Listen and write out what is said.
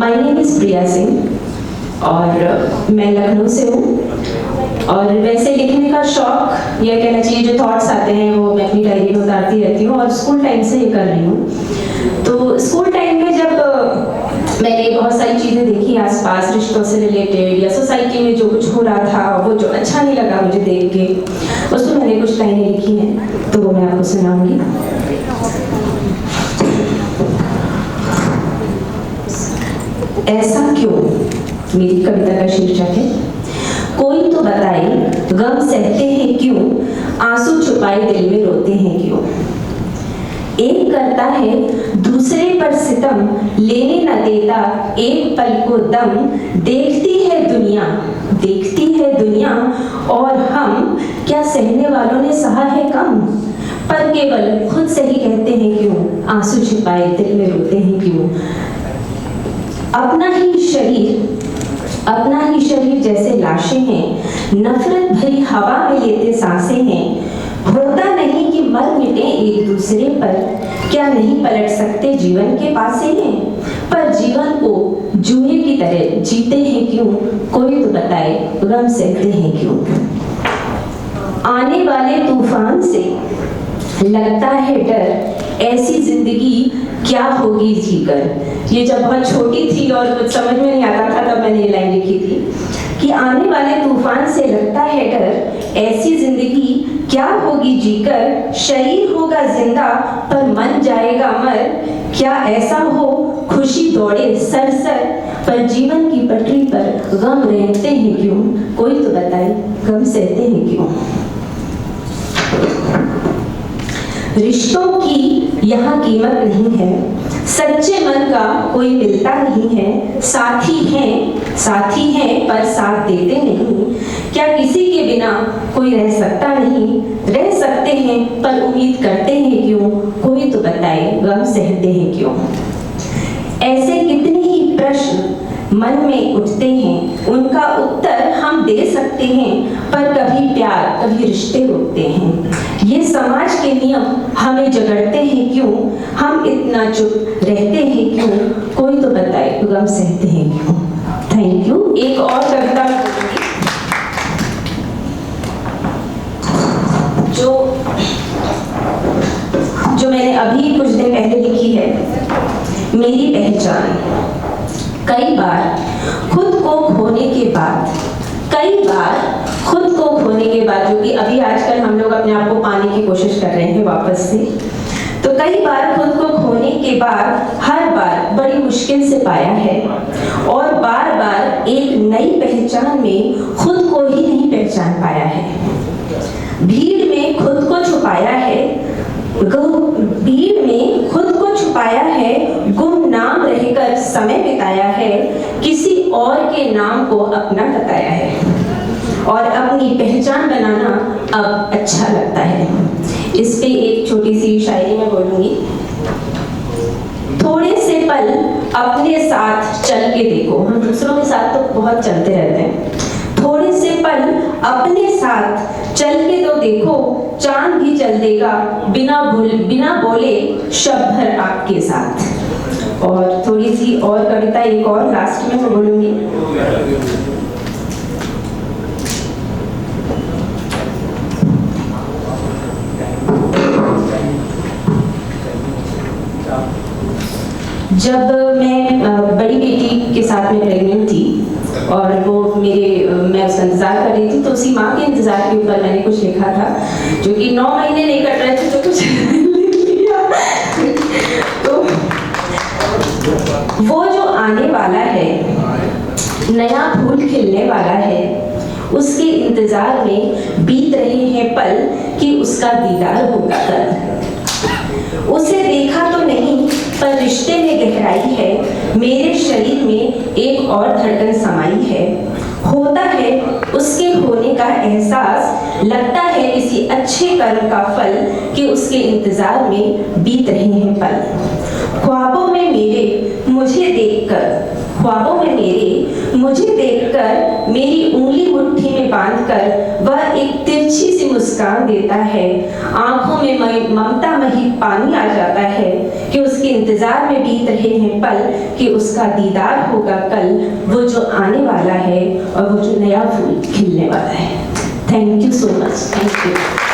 My name is प्रिया सिंह और मैं लखनऊ से हूँ। और वैसे लिखने का शौक, यह कहना चाहिए जो थॉट्स आते हैं वो मैं अपनी डायरी में उतारती रहती हूँ और स्कूल टाइम से ये कर रही हूँ। तो स्कूल टाइम में जब मैंने बहुत सारी चीज़ें देखी आसपास रिश्तों से रिलेटेड या सोसाइटी में जो कुछ हो रहा था वो जो अच्छा नहीं लगा मुझे देख के, उसमें मैंने कुछ लाइनें लिखी हैं तो वो मैं आपको सुनाऊंगी। ऐसा क्यों, मेरी कविता का शीर्षक है। कोई तो बताए गम सहते हैं क्यों, आंसू छुपाए दिल में रोते हैं क्यों। एक करता है दूसरे पर सितम, लेने न देता एक पल को दम। देखती है दुनिया और हम, क्या सहने वालों ने सहा है कम। पर केवल खुद से ही कहते हैं क्यों, आंसू छुपाए दिल में रोते हैं क्यों। अपना ही शरीर जैसे लाशें हैं, नफरत भरी हवा में लेते सांसें हैं। होता नहीं कि मर मिटे एक दूसरे पर, क्या नहीं पलट सकते जीवन के पासे हैं। पर जीवन को जुए की तरह जीते हैं क्यों, कोई तो बताए गम सहते हैं क्यों। आने वाले तूफान से लगता है डर, ऐसी जिंदगी क्या होगी जीकर। ये जब बहुत छोटी थी और कुछ समझ में नहीं आता था तब मैंने ये लाइन लिखी थी कि आने वाले तूफान से लगता है डर, ऐसी जिंदगी क्या होगी जीकर। शरीर होगा जिंदा पर मन जाएगा मर, क्या ऐसा हो खुशी दौड़े सर सर। पर जीवन की पटरी पर गम रहते हैं क्यों, कोई तो बताए गम सहते हैं क्यों। रिश्तों की यहाँ कीमत नहीं है, सच्चे मन का कोई मिलता नहीं है। साथी हैं पर साथ देते नहीं, क्या किसी के बिना कोई रह सकता नहीं। रह सकते हैं पर उम्मीद करते हैं क्यों, कोई तो बताए गम सहते हैं क्यों। ऐसे कितने ही प्रश्न मन में उठते हैं, उनका उत्तर हम दे सकते हैं। पर कभी प्यार कभी रिश्ते रोकते हैं। ये समाज के नियम हमें जगड़ते हैं क्यों, हम इतना चुप रहते हैं क्यों, कोई तो बताए गम सहते हैं क्यों। Thank you. एक और कविता जो मैंने अभी कुछ दिन पहले लिखी है, मेरी पहचान। कई बार खुद को खोने के बाद जो कि अभी आजकल हम लोग अपने आप को पाने की कोशिश कर रहे हैं वापस से, तो कई बार खुद को खोने के बाद हर बार बड़ी मुश्किल से पाया है और बार बार एक नई पहचान में खुद को ही नहीं पहचान पाया है। भीड़ में खुद को छुपाया है, गुमनाम रहकर समय बिताया है, किसी और के नाम को अपना बताया है और अपनी पहचान बनाना अब अच्छा लगता है। इस पे एक छोटी सी शायरी में बोलूंगी। थोड़े से पल अपने साथ चल के देखो, हम दूसरों के साथ तो बहुत चलते रहते हैं। थोड़े से पल अपने साथ चल के तो देखो, चांद भी चल देगा बिना बोले शब्द भर आपके साथ। और थोड़ी सी और कविता एक और लास्ट में मैं बोलूंगी। जब मैं बड़ी बेटी के साथ में प्रेग्नेंट थी और वो मैं उसका इंतजार कर रही थी, तो उसी माँ के इंतजार के ऊपर मैंने कुछ लिखा था जो कि 9 महीने नहीं कट रहे थे तो कुछ लिख लिया। तो वो जो आने वाला है, नया फूल खिलने वाला है, उसके इंतजार में बीत रहे हैं पल कि उसका दीदार होगा कल। उसे देखा तो नहीं पर रिश्ते में गहराई है, मेरे शरीर में एक और धड़कन समाई है। होता है उसके होने का एहसास, लगता है किसी अच्छे कर्म का फल कि उसके इंतजार में बीत रहे हैं पल। ख्वाबों में मेरे मुझे देखकर ख्वाबों में मेरे मुझे देखकर मेरी उंगली मुट्ठी में बांधकर वह एक तिरछी सी मुस्कान देता है। आंखों में ममता मही पानी आ जाता है कि उसके इंतजार में बीत रहे हैं पल कि उसका दीदार होगा कल, वो जो आने वाला है और वो जो नया फूल खिलने वाला है। Thank you so much. Thank you.